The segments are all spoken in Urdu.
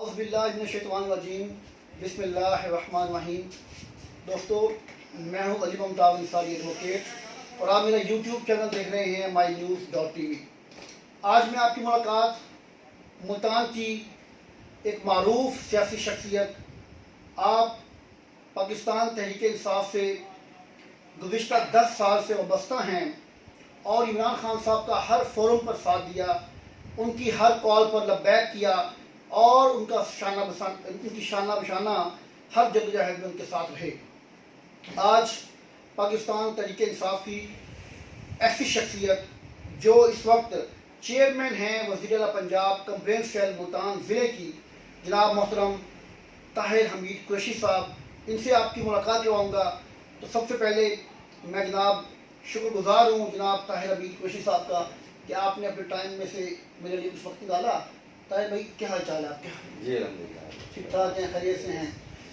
اعوذ باللہ من الشیطان الرجیم بسم اللہ الرحمن الرحیم۔ دوستو، میں ہوں علی ممتاز انصاری ایڈوکیٹ اور آپ میرا یوٹیوب چینل دیکھ رہے ہیں mynews.tv۔ آج میں آپ کی ملاقات ملتان کی ایک معروف سیاسی شخصیت، آپ پاکستان تحریک انصاف سے گزشتہ 10 سال سے وابستہ ہیں اور عمران خان صاحب کا ہر فورم پر ساتھ دیا، ان کی ہر کال پر لبیک کیا اور ان کی شانہ بشانہ ہر جدوجہد میں ان کے ساتھ رہے۔ آج پاکستان تحریک انصاف کی ایسی شخصیت جو اس وقت چیئرمین ہیں وزیر اعلیٰ پنجاب کمپلین سیل ملتان ضلع کی، جناب محترم طاہر حمید قریشی صاحب، ان سے آپ کی ملاقات کرواؤں گا۔ تو سب سے پہلے میں جناب شکر گزار ہوں جناب طاہر حمید قریشی صاحب کا کہ آپ نے اپنے ٹائم میں سے میرے لیے کچھ وقت نکالا۔ طاہر بھائی، کیا حال چال ہے آپ کے؟ جی الحمدللہ ٹھیک ٹھاک ہیں، خیریت سے ہیں؟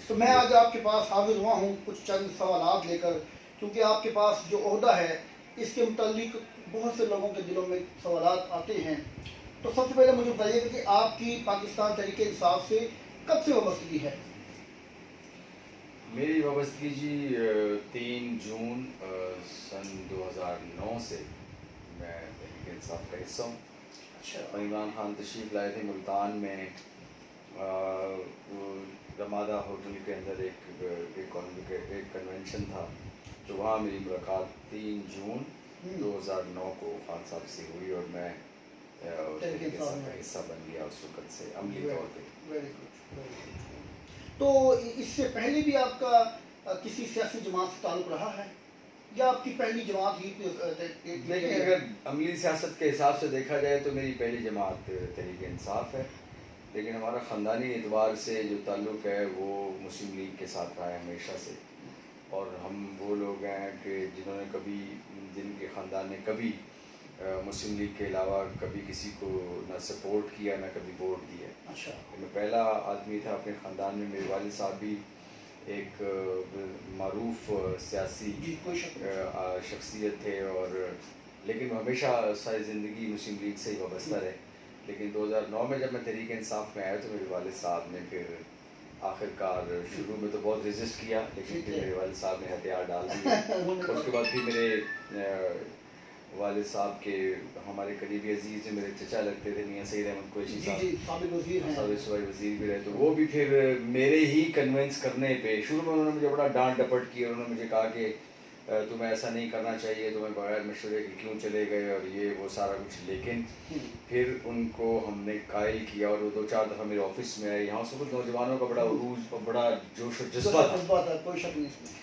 تو میں آج آپ کے پاس حاضر ہوا ہوں کچھ چند سوالات لے کر، کیونکہ آپ کے پاس جو عہدہ ہے اس کے متعلق بہت سے لوگوں کے دلوں میں سوالات آتے ہیں۔ تو سب سے پہلے مجھے بتائیے کہ آپ کی پاکستان تحریک انصاف سے کب سے وابستگی ہے؟ میری وابستگی جی 3 جون سن 2009 سے میں تحریک انصاف کا حصہ ہوں۔ اچھا، عمران خان تشریف لائے تھے ملتان میں، رمادہ ہوٹل کے اندر ایک کنونشن تھا، جو وہاں میری ملاقات 3 جون 2009 کو خان صاحب سے ہوئی اور میں تحریک انصاف کا حصہ بن گیا اس وقت سے عملی طور پہ۔ Very good. تو اس سے پہلے بھی آپ کا کسی سیاسی جماعت سے تعلق رہا ہے یا آپ کی پہلی جماعت ہی؟ دیکھیں، اگر عملی سیاست کے حساب سے دیکھا جائے تو میری پہلی جماعت تحریک انصاف ہے، لیکن ہمارا خاندانی اعتبار سے جو تعلق ہے وہ مسلم لیگ کے ساتھ رہا ہے ہمیشہ سے، اور ہم وہ لوگ ہیں کہ جن کے خاندان نے کبھی مسلم لیگ کے علاوہ کبھی کسی کو نہ سپورٹ کیا نہ کبھی ووٹ دیا۔ اچھا، میں پہلا آدمی تھا اپنے خاندان میں۔ میرے والد صاحب بھی ایک معروف سیاسی شخصیت تھے، اور لیکن وہ ہمیشہ ساری زندگی مسلم لیگ سے ہی وابستہ رہے۔ لیکن 2009 میں جب میں تحریک انصاف میں آیا تو میرے والد صاحب نے پھر آخر کار شروع میں تو بہت ریزسٹ کیا، لیکن پھر میرے والد صاحب نے ہتھیار ڈال دیا۔ اس کے بعد پھر میرے والد صاحب کے ہمارے قریبی عزیز جو میرے چچا لگتے تھے، میاں سعید احمد قریشی صاحب، سابق وزیر ہیں، سابق صوبائی وزیر بھی رہے، تو وہ بھی پھر میرے ہی کنونس کرنے پہ شروع میں انہوں نے مجھے بڑا ڈانٹ ڈپٹ کی، اور انہوں نے مجھے کہا کہ تمہیں ایسا نہیں کرنا چاہیے، تمہیں بغیر مشورے کے کیوں چلے گئے اور یہ وہ سارا کچھ۔ لیکن پھر ان کو ہم نے قائل کیا اور وہ 2-4 دفعہ میرے آفس میں آئے۔ یہاں سے کچھ نوجوانوں کا بڑا عروج اور بڑا جوش و جذبہ تھا، کوئی شک نہیں اس میں۔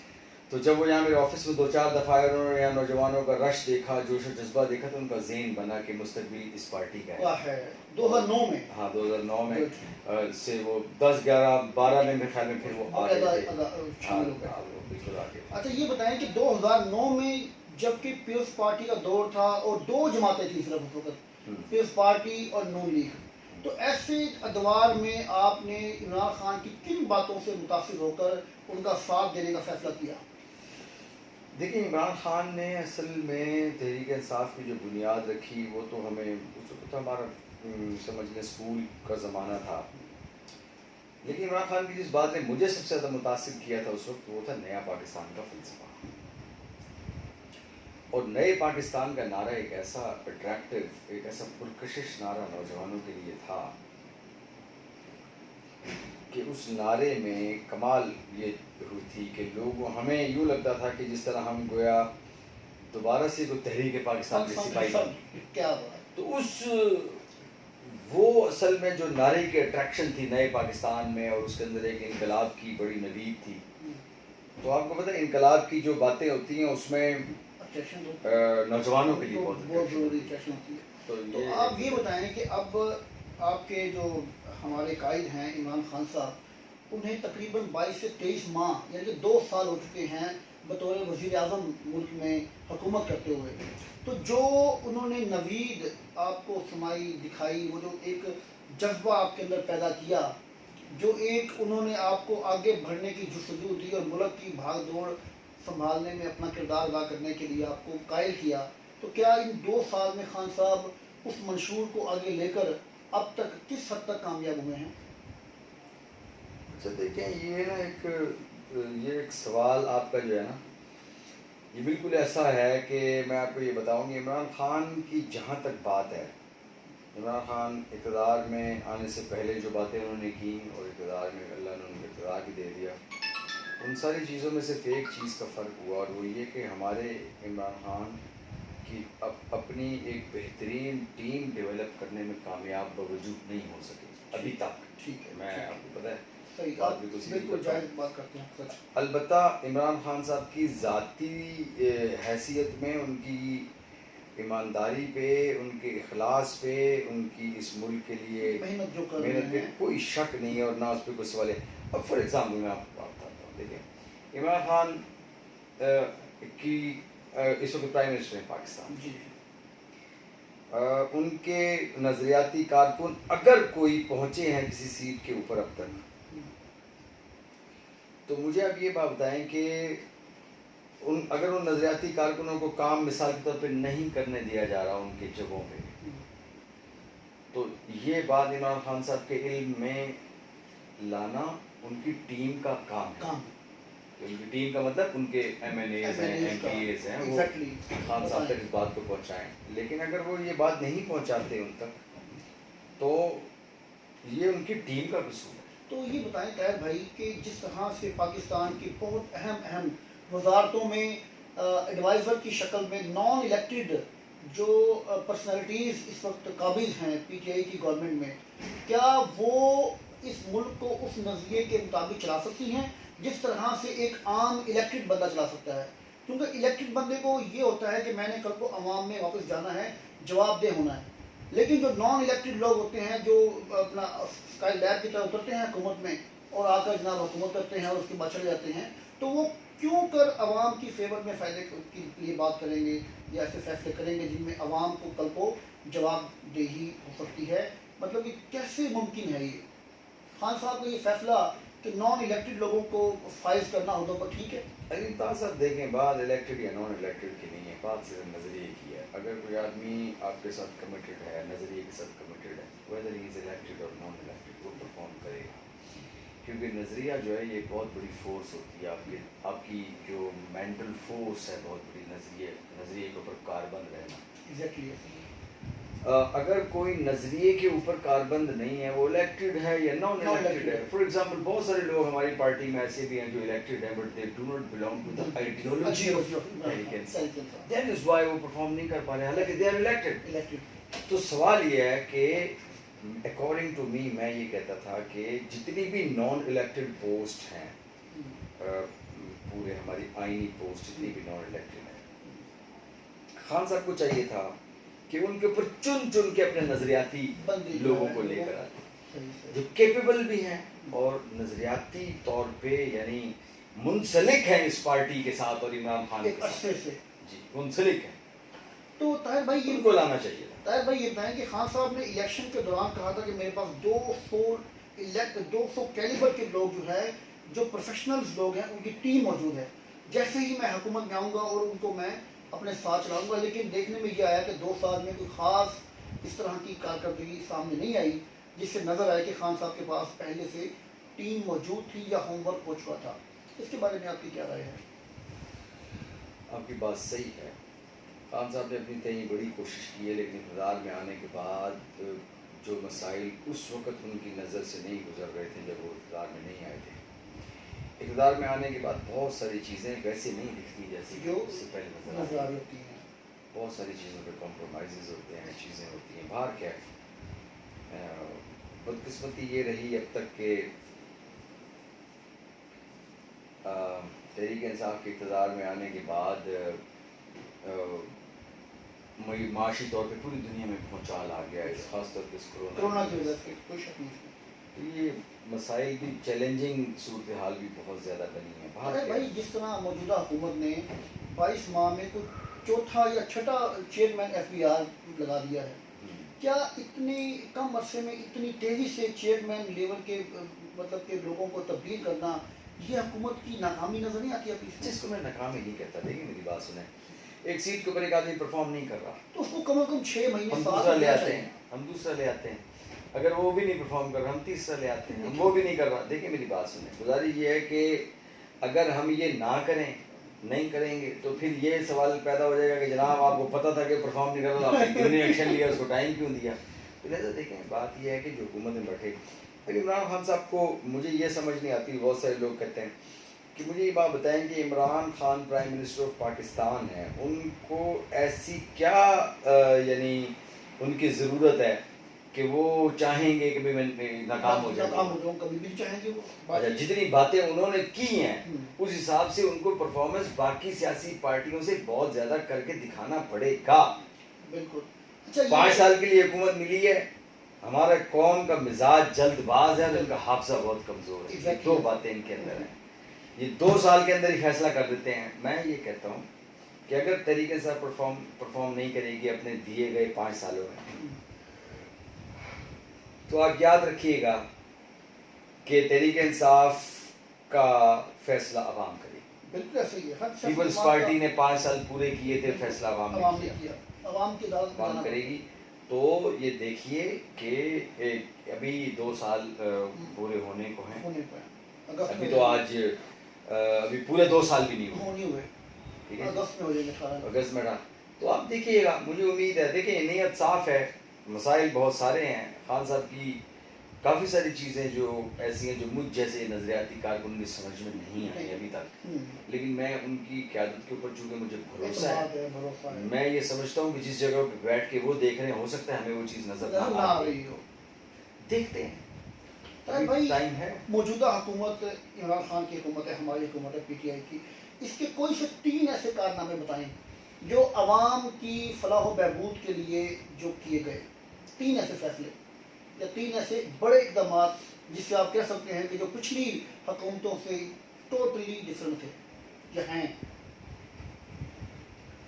تو جب وہ یہاں میرے آفس میں 2-4 دفعہ آئے، انہوں نے یہاں نوجوانوں کا رش دیکھا، جوش و جذبہ دیکھا، تو ان کا ذہن بنا کہ مستقبل اس پارٹی کا ہے۔ 2009 میں؟ ہاں، 2009 میں سے وہ 10, 11, 12 میں میرے خیال میں پھر وہ آ گئے تھے، بالکل آ گئے۔ اچھا، یہ بتائیں کہ 2009 میں جبکہ پیپلز پارٹی کا دور تھا اور 2 جماعتیں تھیں صرف اس وقت، پیپلز پارٹی اور نون لیگ، تو ایسے ادوار میں آپ نے عمران خان کی کن باتوں سے متاثر ہو کر ان کا ساتھ دینے کا فیصلہ کیا؟ دیکھیں، عمران خان نے اصل میں تحریک انصاف کی جو بنیاد رکھی وہ تو ہمیں اس وقت ہمارا سمجھ لیں اسکول کا زمانہ تھا، لیکن عمران خان کی جس بات نے مجھے سب سے زیادہ متاثر کیا تھا اس وقت وہ تھا نیا پاکستان کا فلسفہ۔ اور نئے پاکستان کا نعرہ ایک ایسا اٹریکٹیو، ایک ایسا پرکشش نعرہ نوجوانوں کے لیے تھا کہ اس نعرے میں کمال یہ ہوئی تھی کہ ہمیں یوں لگتا تھا کہ جس طرح ہم گویا دوبارہ سے کوئی تحریک پاکستان کے سپاہی بن گئے۔ تو وہ اصل میں جو نعرے کی اٹریکشن تھی نئے پاکستان میں، اور اس کے اندر ایک انقلاب کی بڑی نوید تھی۔ تو آپ کو پتہ ہے انقلاب کی جو باتیں ہوتی ہیں اس میں نوجوانوں کے لیے بہت ضروری اٹریکشن ہوتی ہے۔ تو آپ یہ بتائیں کہ اب آپ کے جو ہمارے قائد ہیں عمران خان صاحب، انہیں تقریباً 22 سے 23 ماہ یعنی کہ 2 سال ہو چکے ہیں بطور وزیر اعظم ملک میں حکومت کرتے ہوئے۔ تو جو انہوں نے نوید آپ کو سمائی دکھائی، وہ جو ایک جذبہ آپ کے اندر پیدا کیا، جو ایک انہوں نے آپ کو آگے بڑھنے کی جستجو دی اور ملک کی بھاگ دوڑ سنبھالنے میں اپنا کردار ادا کرنے کے لیے آپ کو قائل کیا، تو کیا ان 2 سال میں خان صاحب اس منشور کو آگے لے کر اب تک کس حد تک کامیاب ہوئے ہیں؟ اچھا دیکھیں یہ نا ایک سوال آپ کا جو ہے نا یہ بالکل ایسا ہے کہ میں آپ کو یہ بتاؤں کہ عمران خان کی جہاں تک بات ہے، عمران خان اقتدار میں آنے سے پہلے جو باتیں انہوں نے کی اور اقتدار میں اللہ نے ان کو اقتدار بھی دے دیا، ان ساری چیزوں میں صرف ایک چیز کا فرق ہوا اور وہ یہ کہ ہمارے عمران خان کی اپنی ایک بہترین ٹیم ڈیولپ کرنے میں کامیاب باوجود نہیں ہو سکے ابھی تک. ٹھیک ہے، میں آپ کو پتہ ہے بالکل جائز بات کرتے ہیں. البتہ عمران خان صاحب کی ذاتی حیثیت میں ان کی ایمانداری پہ، ان کے اخلاص پہ، ان کی اس ملک کے لیے محنت پہ کوئی شک نہیں ہے اور نہ اس پہ کوئی سوال ہے. اب فار ایگزامپل میں آپ کو بات بتاتا ہوں، دیکھیں عمران خان کی اس وقت پرائم منسٹر ہیں پاکستان، ان کے نظریاتی کارکن اگر کوئی پہنچے ہیں کسی سیٹ کے اوپر اب تک، تو مجھے آپ یہ بات بتائیں کہ اگر ان نظریاتی کارکنوں کو کام مثال کے طور پہ نہیں کرنے دیا جا رہا ان کی جگہوں پہ، تو یہ بات عمران خان صاحب کے علم میں لانا ان کی ٹیم کا کام ہے. ان کی ٹیم کا مطلب ان کے ایم این ایز ہیں، ایم پی ایز ہیں، وہ خان صاحب تک اس بات کو پہنچائیں. لیکن اگر وہ یہ بات نہیں پہنچاتے ان تک تو یہ ان کی ٹیم کا قصور ہے. تو یہ بتائیں طاہر بھائی کہ جس طرح سے پاکستان کی بہت اہم وزارتوں میں ایڈوائزر کی شکل میں نان الیکٹڈ جو پرسنالٹیز اس وقت قابض ہیں پی ٹی آئی کی گورنمنٹ میں، کیا وہ اس ملک کو اس نظریے کے مطابق چلا سکتی ہیں جس طرح سے ایک عام الیکٹڈ بندہ چلا سکتا ہے؟ کیونکہ الیکٹڈ بندے کو یہ ہوتا ہے کہ میں نے کل کو عوام میں واپس جانا ہے، جواب دہ ہونا ہے. لیکن جو نان الیکٹڈ لوگ ہوتے ہیں جو اپنا اسکائی لیب کی طرح اترتے ہیں حکومت میں اور آ کر جناب حکومت کرتے ہیں اور اس کے بعد چلے جاتے ہیں، تو وہ کیوں کر عوام کی فیور میں فائدے کے لیے بات کریں گے یا ایسے فیصلے کریں گے جن میں عوام کو کل کو جواب دہی ہو سکتی ہے؟ مطلب کہ کیسے ممکن ہے یہ خان صاحب کا یہ فیصلہ کہ نان الیکٹڈ لوگوں کو فائز کرنا عہدوں پر ٹھیک ہے؟ صاحب دیکھیں بات الیکٹڈ یا نان الیکٹڈ کی نہیں ہے، بات صرف نظریے کی ہے. اگر کوئی آدمی آپ کے ساتھ کمیٹڈ ہے، نظریے کے ساتھ کمیٹڈ ہے، ویدر ہی از الیکٹڈ اور نان الیکٹڈ، وہ پرفارم کرے گا. کیونکہ نظریہ جو ہے یہ بہت بڑی فورس ہوتی ہے، آپ کی جو مینٹل فورس ہے بہت بڑی نظریے کے اوپر کاربند رہنا. اگر کوئی نظریے کے اوپر کاربند نہیں ہے، وہ الیکٹڈ ہے یا نان الیکٹڈ ہے. فار ایگزامپل بہت سارے لوگ ہماری پارٹی میں ایسے بھی ہیں جو الیکٹڈ ہیں but they do not belong to the ideology of Americans, that is why وہ پرفارم نہیں کر پا رہے حالانکہ دے آر الیکٹڈ. تو سوال یہ ہے کہ اکارڈنگ ٹو می، میں یہ کہتا تھا کہ جتنی بھی نان الیکٹڈ پوسٹ ہیں، پورے ہماری آئینی پوسٹ جتنی بھی نان الیکٹڈ ہیں، خان صاحب کو چاہیے تھا کہ ان کے اوپر چن کے اپنے نظریاتی لوگوں کو لے کر آتے جو کیپیبل بھی ہیں اور نظریاتی طور پہ یعنی منسلک ہیں اس پارٹی کے ساتھ اور عمران خان کے ساتھ جی منسلک ہیں. تو طاہر بھائی ان کو لانا چاہیے. طاہر بھائی یہ بتائیں کہ خان صاحب نے الیکشن کے دوران کہا تھا کہ میرے پاس 200 کیلیبر کے لوگ جو ہے جو پروفیشنلز لوگ ہیں ان کی ٹیم موجود ہے، جیسے ہی میں حکومت میں آؤں گا اور ان کو میں اپنے ساتھ چلاؤں گا. لیکن دیکھنے میں یہ آیا کہ 2 سال میں کوئی خاص اس طرح کی کارکردگی سامنے نہیں آئی جس سے نظر آئے کہ خان صاحب کے پاس پہلے سے ٹیم موجود تھی یا ہوم ورک ہو چکا تھا. اس کے بارے میں آپ کی کیا رائے ہے؟ آپ کی بات صحیح ہے. خان صاحب نے اپنی تئیں بڑی کوشش کی ہے، لیکن اقتدار میں آنے کے بعد جو مسائل اس وقت ان کی نظر سے نہیں گزر رہے تھے جب وہ اقتدار میں نہیں آئے تھے، اقتدار میں آنے کے بعد بہت ساری چیزیں ویسے نہیں دکھتی جیسی جو اس سے پہلے نظر آتی ہیں. بہت ساری چیزوں پہ کمپرومائزز ہوتے ہیں، چیزیں ہوتی ہیں. باہر کیا ہے، بدقسمتی یہ رہی اب تک کہ تحریک انصاف کے اقتدار میں آنے کے بعد معاشی طور پہ پوری دنیا میں بھونچال آ گیا ہے، خاص طور پہ اس کورونا کی وجہ سے. کوئی شک نہیں. تو یہ مسائل بھی چیلنجنگ صورتحال بھی بہت زیادہ بنی ہے. باہر بھائی جس طرح موجودہ حکومت نے 22 ماہ میں کوئی چوتھا یا چھٹا چیئرمین ایف بی آر لگا دیا ہے، کیا اتنی کم عرصے میں اتنی تیزی سے چیئرمین لیول کے مطلب کہ لوگوں کو تبدیل کرنا یہ حکومت کی ناکامی نظر نہیں آتی؟ جس کو میں ناکامی نہیں کہتا، دیکھیں میری بات سنیں، ایک سیٹ کے اوپر ایک آدمی پرفارم نہیں کر رہا تو اس کو کم از کم 6 مہینے ہم دوسرا لے آتے ہیں. اگر وہ بھی نہیں پرفارم کر رہا ہم تیسرا لے آتے ہیں. ہم وہ بھی نہیں کر رہا. دیکھیں میری بات سنیں, گزارش یہ ہے کہ اگر ہم یہ نہ کریں, نہیں کریں گے تو پھر یہ سوال پیدا ہو جائے گا کہ جناب آپ کو پتہ تھا کہ پرفارم نہیں کر رہا, آپ نے کیوں نہیں ایکشن لیا, اس کو ٹائم کیوں دیا. تو لہٰذا دیکھیں بات یہ ہے کہ جو حکومت میں بیٹھے, عمران خان صاحب کو مجھے یہ سمجھ نہیں آتی, بہت سارے لوگ کہتے ہیں کہ مجھے یہ بات بتائیں کہ Imran Khan prime minister of Pakistan ہے, ان کو ایسی کیا یعنی ان کی ضرورت ہے کہ وہ چاہیں گے کہ میں ناکام ہو جاؤں. کبھی بھی چاہیں گے وہ. اچھا, جتنی باتیں انہوں نے کی ہیں اس حساب سے ان کو پرفارمنس باقی سیاسی پارٹیوں سے بہت زیادہ کر کے دکھانا پڑے گا. بالکل. 5 سال کے لیے حکومت ملی ہے, ہمارا قوم کا مزاج جلد باز ہے اور ان کا حافظہ بہت کمزور ہے. 2 باتیں ان کے اندر ہیں, یہ 2 سال کے اندر ہی فیصلہ کر دیتے ہیں. میں یہ کہتا ہوں کہ اگر طریقے سے پرفارم نہیں کرے گی اپنے دیے گئے 5 سالوں میں, تو آپ یاد رکھیے گا کہ تحریک انصاف کا فیصلہ عوام کرے گی. بالکل صحیح ہے. پیپلز پارٹی نے 5 سال پورے کیے تھے, فیصلہ عوام نے کیا, عوام کی عوام کرے گی. تو یہ دیکھیے کہ ابھی 2 سال پورے ہونے کو ہیں, ابھی تو آج ابھی پورے 2 سال بھی نہیں ہوئے, ٹھیک ہے, اگست میں. تو آپ دیکھیے گا, مجھے امید ہے, دیکھیں نیت صاف ہے, مسائل بہت سارے ہیں. خان صاحب کی کافی ساری چیزیں جو ایسی ہیں جو مجھ جیسے نظریاتی کارکن کی سمجھ میں نہیں آئی ابھی تک, لیکن میں ان کی قیادت کے اوپر چونکہ مجھے بھروسہ ہے, میں یہ سمجھتا ہوں کہ جس جگہ پہ بیٹھ کے وہ دیکھ رہے ہیں, ہو سکتا ہے ہمیں وہ چیز نظر نہ آ رہی ہو. دیکھتے ہیں ٹائم ہے. موجودہ حکومت عمران خان کی حکومت ہے, ہماری حکومت ہے پی ٹی آئی کی, اس کے کوئی سے 3 ایسے کارنامے بتائیں جو عوام کی فلاح و بہبود کے لیے جو کیے گئے, 3 ایسے فیصلے یا 3 ایسے بڑے اقدامات جس سے آپ کہہ سکتے ہیں کہ جو پچھلی حکومتوں سے ٹوٹلی ڈفرنٹ تھے یا ہیں.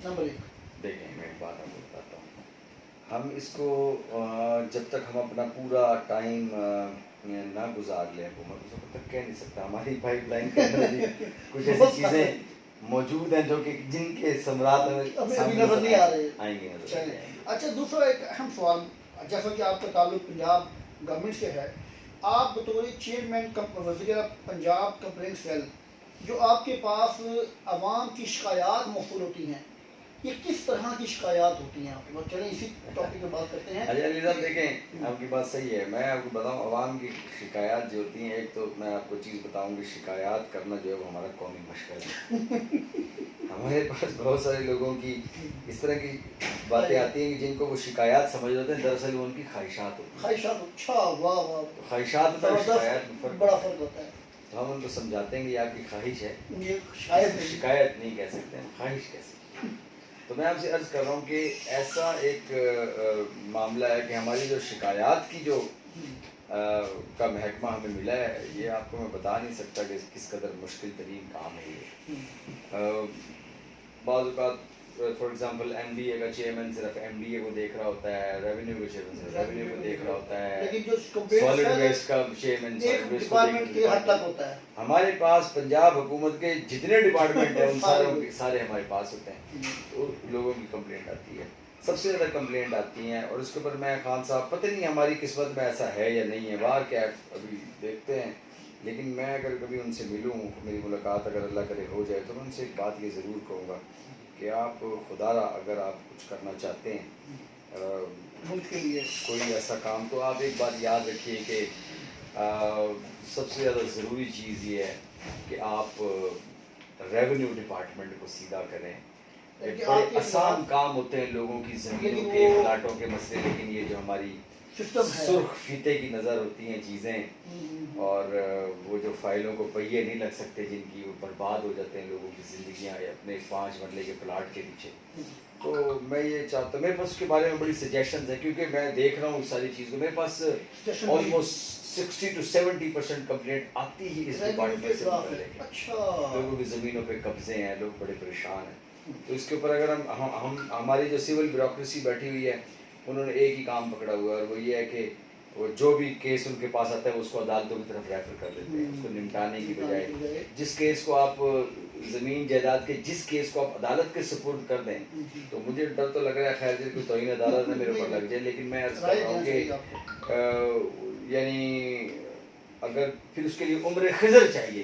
نمبر 1. دیکھیں میں ایک بات آپ کو بتاتا ہوں, ہم اس کو جب تک ہم اپنا پورا ٹائم نہ گزار لیں حکومت, اس وقت تک کہہ نہیں سکتا. ہماری پائپ لائن کے اندر بھی کچھ ایسی چیزیں موجود ہیں جو کہ جن کے ثمرات نظر نہیں آ رہے آئیں گے. اچھا, دوسرا ایک اہم سوال, جیسا کہ آپ کا تعلق پنجاب گورنمنٹ سے ہے, آپ بطور چیئرمین وزیر پنجاب کمپلین سیل, جو آپ کے پاس عوام کی شکایات موصول ہوتی ہیں, یہ کس طرح کی شکایات ہوتی ہیں آپ کے پاس؟ چلیں اسی ٹاپک پہ بات کرتے ہیں. علی صاحب دیکھیں, آپ کی بات صحیح ہے. میں آپ کو بتاؤں عوام کی شکایات جو ہوتی ہیں, ایک تو میں آپ کو چیز بتاؤں کہ شکایات کرنا جو ہے وہ ہمارا قومی مشغلہ ہے. ہمارے پاس بہت سارے لوگوں کی اس طرح کی باتیں آتی ہیں کہ جن کو وہ شکایات سمجھ ہوتے ہیں, دراصل وہ ان کی خواہشات ہوتی ہیں. خواہشات, اچھا, واہ واہ. خواہشات اور شکایات میں بڑا فرق ہوتا ہے. تو ہم ان کو سمجھاتے ہیں کہ یہ آپ کی خواہش ہے, شکایت نہیں کہہ سکتے ہیں, خواہش کہہ سکتے ہیں. تو میں آپ سے عرض کر رہا ہوں کہ ایسا ایک معاملہ ہے کہ ہماری جو شکایات کی جو کا محکمہ ہمیں ملا ہے, یہ آپ کو میں بتا نہیں سکتا کہ کس قدر مشکل ترین کام ہے یہ. بعض اوقات for example M D A کا چیئرمین صرف ایم ڈی اے کو دیکھ رہا ہوتا ہے, ریونیو کا چیئرمین صرف ریونیو کو دیکھ رہا ہوتا ہے, سالڈ ویسٹ کا چیئرمین سالڈ ویسٹ کو ہوتا ہے. ہمارے پاس پنجاب حکومت کے جتنے ڈپارٹمنٹ ہیں ان سارے ہمارے پاس ہوتے ہیں. تو لوگوں کی کمپلینٹ آتی ہے, سب سے زیادہ کمپلینٹ آتی ہیں, اور اس کے اوپر میں خان صاحب پتہ نہیں ہماری قسمت میں ایسا ہے یا نہیں ہے, باہر کیا ابھی دیکھتے ہیں. لیکن میں اگر کبھی ان سے ملوں, میری ملاقات اگر اللہ کرے ہو جائے, تو میں ان سے ایک بات یہ ضرور کہوں گا کہ آپ خدا را اگر آپ کچھ کرنا چاہتے ہیں ملک کے لیے کوئی ایسا کام, تو آپ ایک بات یاد رکھیے کہ سب سے زیادہ ضروری چیز یہ ہے کہ آپ ریونیو ڈپارٹمنٹ کو سیدھا کریں. بڑے آسان کام ہوتے ہیں لوگوں کی زمینوں کے, پلاٹوں کے مسئلے, لیکن یہ جو ہماری سرخ فیتے کی نظر ہوتی ہیں چیزیں, اور وہ جو فائلوں کو پہیے نہیں لگ سکتے, جن کی وہ برباد ہو جاتے ہیں لوگوں کی زندگیاں اپنے 5 مرلے کے پلاٹ کے پیچھے. تو میں یہ چاہتا ہوں, میرے پاس اس کے بارے میں بڑی سجیشنز ہیں, کیونکہ میں دیکھ رہا ہوں ساری چیز کو. میرے پاس آلموسٹ 60 to 70% کمپلینٹ آتی ہی اس ڈپارٹمنٹ سے متعلق. لوگوں کی زمینوں پہ قبضے ہیں, لوگ بڑے پریشان ہیں. تو اس کے اوپر اگر ہم ہماری جو سول بیوروکریسی بیٹھی ہوئی ہے, انہوں نے ایک ہی کام پکڑا ہوا ہے, اور وہ یہ ہے کہ وہ جو بھی کیس ان کے پاس آتا ہے اس کو عدالتوں کی طرف ریفر کر دیتے ہیں، اس کو نمٹانے کی بجائے جس کیس کو آپ زمین جائیداد کے جس کیس کو آپ عدالت کے سپرد کر دیں. تو مجھے ڈر تو لگ رہا ہے خیر جی کوئی توہین عدالت نہ میرے اوپر لگ جائے، لیکن میں عرض کر رہا ہوں کہ یعنی اگر پھر اس کے لیے عمر خضر چاہیے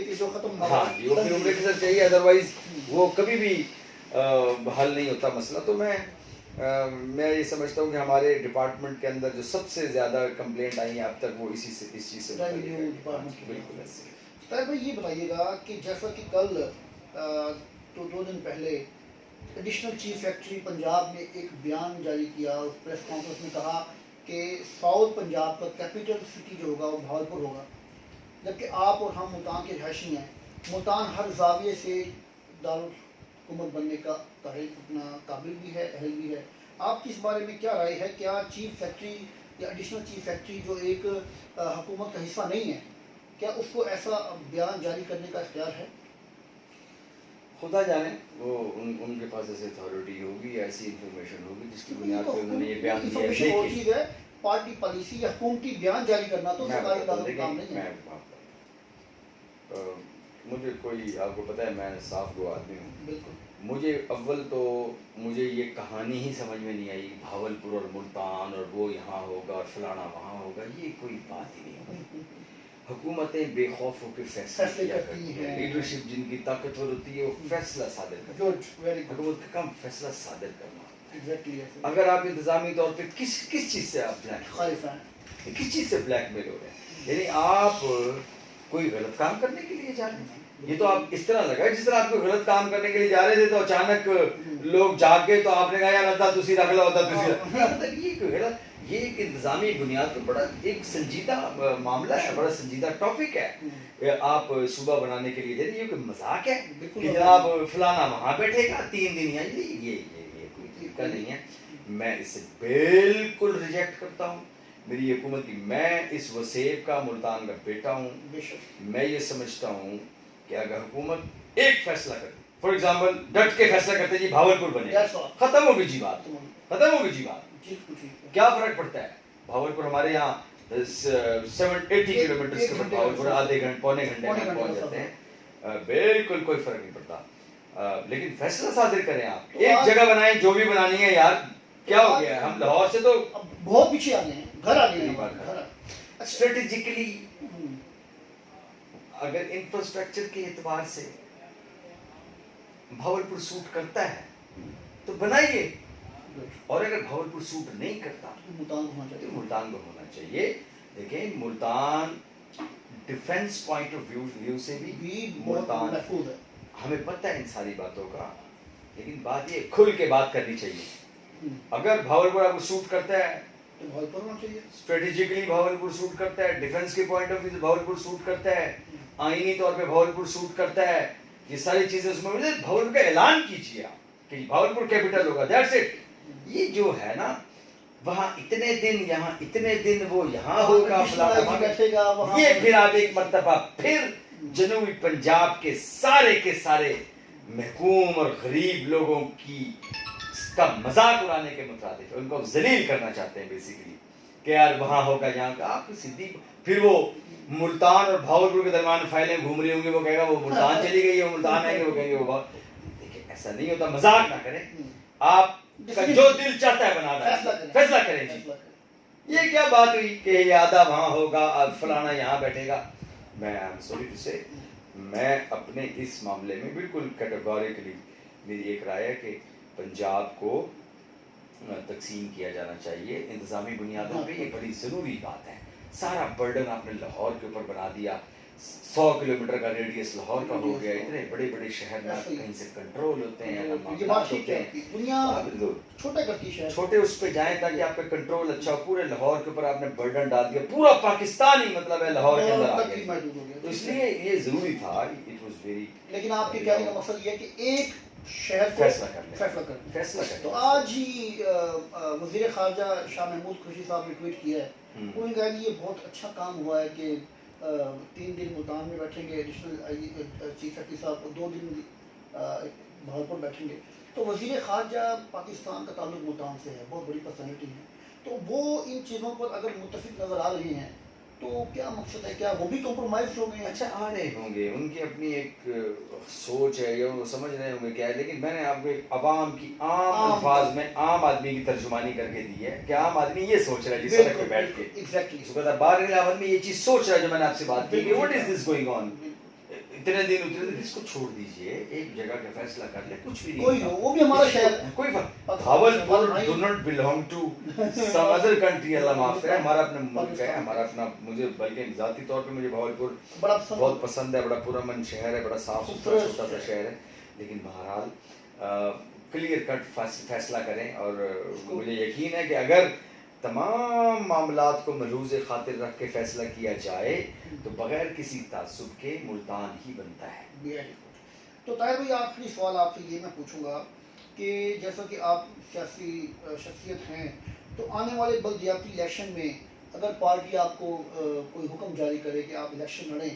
کہ جو ختم، ہاں جی وہ پھر عمر خضر چاہیے، ادروائز وہ کبھی بھی حل نہیں ہوتا مسئلہ. تو میں یہ سمجھتا ہوں کہ ہمارے ڈپارٹمنٹ کے اندر جو سب سے زیادہ کمپلینٹ آئی ہیں اب تک وہ اس چیز سے بالکل. طاہر بھائی یہ بتائیے گا کہ جیسا کہ کل تو 2 دن پہلے ایڈیشنل چیف سیکرٹری پنجاب نے ایک بیان جاری کیا، اس پریس کانفرنس میں کہا کہ ساؤتھ پنجاب کا کیپٹل سٹی جو ہوگا وہ بھاولپور ہوگا، جبکہ آپ اور ہم ملتان کے رہائشی ہیں. ملتان ہر زاویے سے دارالحکومت بننے کا اپنا قابل بھی ہے، اہل بھی ہے. آپ کی اس بارے میں کیا رائے ہے؟ کیا چیف سیکرٹری یا ایڈیشنل چیف سیکرٹری جو ایک حکومت کا حصہ نہیں ہے، کیا اس کو ایسا بیان جاری کرنے کا اختیار ہے؟ خدا جانے وہ ان کے پاس ایسی اتھارٹی ہوگی یا ایسی انفارمیشن ہوگی جس کی بنیاد پہ انہوں نے یہ بیان دیا ہے. وہ چیز ہے پارٹی پالیسی یا حکومتی بیان جاری کرنا تو سرکاری اداروں کا کام نہیں ہے. مجھے کوئی آپ کو پتہ ہے میں صاف گو آدمی ہوں. بالکل. مجھے اول تو مجھے یہ کہانی ہی سمجھ میں نہیں آئی بھاولپور اور ملتان اور وہ یہاں ہوگا اور فلانا وہاں ہوگا، یہ کوئی بات ہی نہیں ہوگی. حکومتیں بے خوف ہو کے فیصلے کیا کرتی ہیں، لیڈرشپ جن کی طاقتور ہوتی ہے وہ فیصلہ صادر کرتی ہے. حکومت کا کام فیصلہ صادر کرنا. اگر آپ انتظامی طور پہ کس چیز سے آپ بلیک ہیں، کس چیز سے بلیک میل ہو رہے ہیں، یعنی آپ کوئی غلط کام کرنے کے لیے جا رہے ہیں. یہ تو آپ اس طرح لگا جس طرح آپ کوئی غلط کام کرنے کے لیے جا رہے تھے تو اچانک لوگ جاگ گئے تو آپ نے کہا یار ادا تسی رکھ لو ادا تسی. یہ کوئی غلط، یہ ایک انتظامی بنیاد پر بڑا ایک سنجیدہ معاملہ ہے، بڑا سنجیدہ ٹاپک ہے. آپ صوبہ بنانے کے لیے دے یہ کوئی مذاق ہے کہ جناب فلانا وہاں بیٹھے گا 3 دن یا یہ کوئی طریقہ نہیں ہے. میں اسے بالکل ریجیکٹ کرتا ہوں. میری حکومت کی، میں اس وسیب کا ملتان کا بیٹا ہوں. میں یہ سمجھتا ہوں کہ اگر حکومت ایک فیصلہ کرتی، فار ایگزامپل ڈٹ کے فیصلہ کرتے جی بھاولپور بنے، ختم ہوگی جی بات، ختم ہوگی جی بات. کیا فرق پڑتا ہے؟ بھاولپور ہمارے یہاں 80 کلومیٹر کے اوپر بھاولپور آدھے گھنٹے پونے گھنٹے میں پہنچ جاتے ہیں. بالکل کوئی فرق نہیں پڑتا. لیکن فیصلہ صادر کریں آپ، ایک جگہ بنائیں جو بھی بنانی ہے. یار کیا ہو گیا ہے، ہم لاہور سے تو بہت پیچھے آ گئے ہیں، گھر آ گئے ہیں. اسٹریٹجیکلی اگر انفراسٹرکچر کے اعتبار سے بھاولپور سوٹ کرتا ہے تو بنائیے، اور اگر بھاولپور سوٹ نہیں کرتا تو ملتان کو ہونا چاہیے. دیکھیں Multan defence point of view سے بھی ملتان محفوظ ہے. ہمیں پتہ ہے ان ساری باتوں کا، لیکن بات یہ کھل کے بات کرنی چاہیے. اگر بھاولپور آپ کو سوٹ کرتا ہے تو بھاولپور ہونا چاہیے. اسٹریٹجیکلی بھاولپور سوٹ کرتا ہے، ڈیفنس کے پوائنٹ آف ویو سے بھاولپور سوٹ کرتا ہے، آئینی طور پہ بھاولپور سوٹ کرتا ہے. یہ ساری چیزیں اس میں مجھے بھاولپور کا اعلان کیجیے آپ کہ بھاولپور کیپٹل ہوگا، دیٹس اٹ. یہ جو ہے نا وہاں اتنے دن، یہاں اتنے دن، وہ یہاں ہوگا فلانا، یہ پھر آپ ایک مرتبہ پھر جنوبی پنجاب کے سارے محکوم اور غریب لوگوں کا مذاق اڑانے کے مترادف، ان کو ذلیل کرنا چاہتے ہیں بیسیکلی کہ یار وہاں ہوگا یہاں کا. آپ سیدھی پھر وہ ملتان اور بھاولپور کے درمیان فائلیں گھوم رہی ہوں گی، وہ کہے گا وہ ملتان چلی گئی ہے، وہ ملتان آئیں گے، وہ کہیں گے وہ. دیکھیں ایسا نہیں ہوتا، مذاق نہ کریں. آپ کا جو دل چاہتا ہے بنا رہا ہے، فیصلہ کریں جی. یہ کیا بات ہوئی کہ یہ آدھا وہاں ہوگا فلانا یہاں بیٹھے گا. میں سوری ٹو سے میں اپنے اس معاملے میں بالکل کیٹیگوریکلی میری ایک رائے ہے کہ پنجاب کو تقسیم کیا جانا چاہیے انتظامی بنیادوں پہ. یہ بڑی ضروری بات ہے. سارا برڈن آپ نے لاہور کے اوپر بنا دیا. 100 کلومیٹر کا ریڈیس لاہور کا ہو گیا. اتنے بڑے بڑے شہر میں کہیں سے کنٹرول ہوتے ہیں، چھوٹے اس پہ جائیں تاکہ آپ کا کنٹرول اچھا ہو. پورے لاہور کے اوپر آپ نے برڈن ڈال دیا، پورا پاکستان ہی مطلب ہے لاہور کے اندر آ گیا. تو اس لیے یہ ضروری تھا. It was very. لیکن آپ کے کہنے کا مقصد یہ ہے کہ ایک شہر کو فیصلہ کریں. تو آج ہی وزیر خارجہ شاہ محمود قریشی صاحب نے ٹویٹ کیا ہے، انہوں نے کہا کہ یہ بہت اچھا کام ہوا ہے کہ 3 دن ملتان میں بیٹھیں گے ایڈیشنل چیف سیکرٹری صاحب، 2 دن بھاولپور بیٹھیں گے. تو وزیر خارجہ پاکستان کا تعلق ملتان سے ہے، بہت بڑی پرسنالٹی ہے. تو وہ ان چیزوں پر اگر متفق نظر آ رہے ہیں تو کیا مقصد ہے, کیا وہ بھی کمپرومائز ہو گئے ہیں؟ اچھا آ رہے ہوں گے, ان کی اپنی ایک سوچ ہے یا وہ سمجھ رہے ہوں گے کیا ہے, لیکن میں نے آپ کو ایک عوام کی عام الفاظ میں عام آدمی کی ترجمانی کر کے دی ہے کہ عام آدمی یہ سوچ رہا ہے جس سڑک پہ بیٹھ کے, اس کو باہر علاوہ میں یہ چیز سوچ رہا ہے جو میں نے آپ سے بات کی کہ what is this going on, اتنے دن اس کو چھوڑ دیجئے, ایک جگہ کا فیصلہ کر لے, کچھ بھی نہیں, وہ بھی ہمارا شہر ہے, کوئی فرق. Bahawalpur do not belong to some other country, اللہ معاف کرے, ہمارا اپنا ملک ہے, ہمارا اپنا, مجھے بلکہ ذاتی طور پہ مجھے بھاولپور بہت پسند ہے, بڑا پرامن شہر ہے, بڑا صاف ستھرا چھوٹا سا شہر ہے, لیکن بہرحال کلیئر کٹ فیصلہ کریں, اور مجھے یقین ہے کہ اگر تمام معاملات کو ملحوظ خاطر رکھ کے فیصلہ کیا جائے تو بغیر کسی تعصب کے ملتان ہی بنتا ہے. تو طاہر بھائی آخری سوال آپ سے یہ میں پوچھوں گا کہ جیسا کہ آپ سیاسی شخصیت ہیں, تو آنے والے بلدیاتی الیکشن میں اگر پارٹی آپ کو کوئی حکم جاری کرے کہ آپ الیکشن لڑیں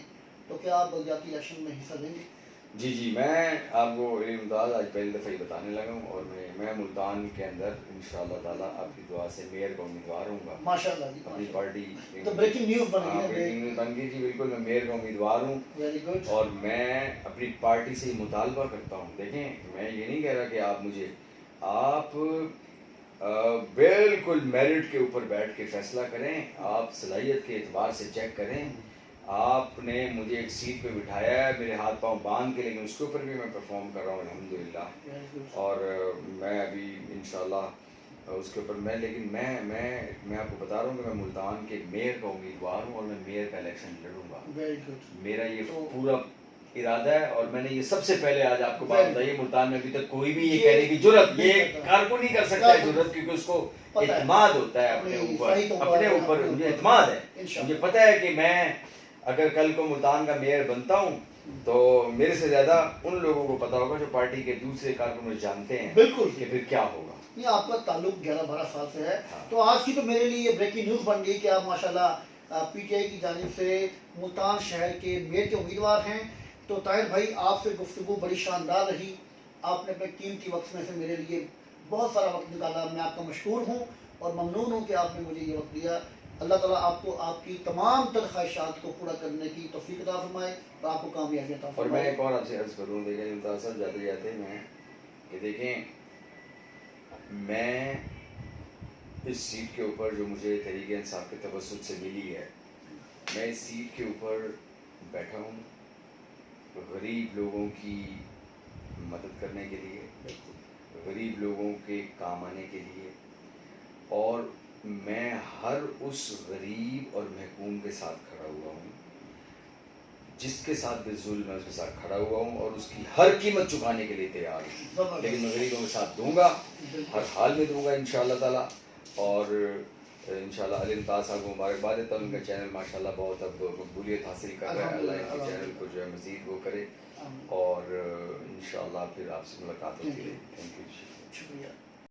تو کیا آپ بلدیاتی الیکشن میں حصہ لیں گے؟ جی میں آپ کو ممتاز آج پہلی دفعہ یہ بتانے لگا ہوں, اور میں ملتان کے اندر انشاءاللہ تعالیٰ آپ کی دعا سے میئر کا امیدوار ہوں گا. ماشاءاللہ جی, اپنی پارٹی تو بریکنگ نیوز بن گئی, بریکنگ نیوز بن گئی جی, بالکل میں میئر کا امیدوار ہوں. Very good. اور میں اپنی پارٹی سے یہ مطالبہ کرتا ہوں, دیکھیں میں یہ نہیں کہہ رہا کہ آپ مجھے, آپ بالکل میرٹ کے اوپر بیٹھ کے فیصلہ کریں, آپ صلاحیت کے اعتبار سے چیک کریں. آپ نے مجھے ایک سیٹ پہ بٹھایا ہے میرے ہاتھ پاؤں باندھ کے, لیکن اس کے اوپر بھی میں پرفارم کر رہا ہوں الحمدللہ, اور میں ابھی انشاءاللہ اس کے اوپر لیکن میں آپ کو بتا رہا ہوں کہ میں ملتان کے میئر کا امیدوار ہوں, اور میں میئر کا الیکشن لڑوں گا. میرا یہ پورا ارادہ ہے, اور میں نے یہ سب سے پہلے آج آپ کو بات بتائی, ملتان میں ابھی تک کوئی بھی یہ کہنے کی جرت, یہ کارکن نہیں کر سکتا ہے جرت, کیونکہ اس کو اعتماد ہوتا ہے اپنے اوپر مجھے اعتماد ہے. مجھے پتہ ہے کہ میں اگر کل کو ملتان کا میئر بنتا ہوں تو میرے سے زیادہ ان لوگوں کو پتا ہوگا جو پارٹی کے دوسرے کارکنوں جانتے ہیں بالکل کہ پھر کیا ہوگا. نہیں, آپ کا تعلق 11-12 سال سے ہے, تو آج کی تو میرے لیے یہ بریکنگ نیوز بن گئی کہ آپ ماشاءاللہ پی ٹی آئی کی جانب سے ملتان شہر کے میئر کے امیدوار ہیں. تو طاہر بھائی آپ سے گفتگو بڑی شاندار رہی, آپ نے اپنے قیمتی وقت میں سے میرے لیے بہت سارا وقت نکالا, میں آپ کا مشکور ہوں اور ممنون ہوں کہ آپ نے مجھے یہ وقت دیا. اللہ تعالیٰ آپ کو آپ کی تمام تر خواہشات کو پورا کرنے کی توفیق عطا فرمائے اور آپ کو کامیابی عطا فرمائے. اور میں ایک اور آپ سے عرض کروں, دیکھیں ممتاز صاحب جاتے جاتے میں کہ دیکھیں, میں اس سیٹ کے اوپر جو مجھے تحریک انصاف کے توسط سے ملی ہے, میں اس سیٹ کے اوپر بیٹھا ہوں غریب لوگوں کی مدد کرنے کے لیے, غریب لوگوں کے کام آنے کے لیے, اور میں ہر اس غریب اور محکوم کے ساتھ کھڑا ہوا ہوں, جس کے ساتھ بھی ظلم ہے اس کے ساتھ کھڑا ہوا ہوں, اور اس کی ہر قیمت چکانے کے لیے تیار ہوں, لیکن میں غریبوں کے ساتھ دوں گا, ہر حال میں دوں گا انشاءاللہ تعالیٰ. اور انشاءاللہ علی ممتاز صاحب کو مبارکباد دیتا ہوں, ان کا چینل ماشاءاللہ بہت اب مقبولیت حاصل کر رہا ہے, اللہ ان کے چینل کو جو ہے مزید وہ کرے, اور انشاءاللہ پھر آپ سے ملاقات ہوتی ہے. تھینک یو, شکریہ.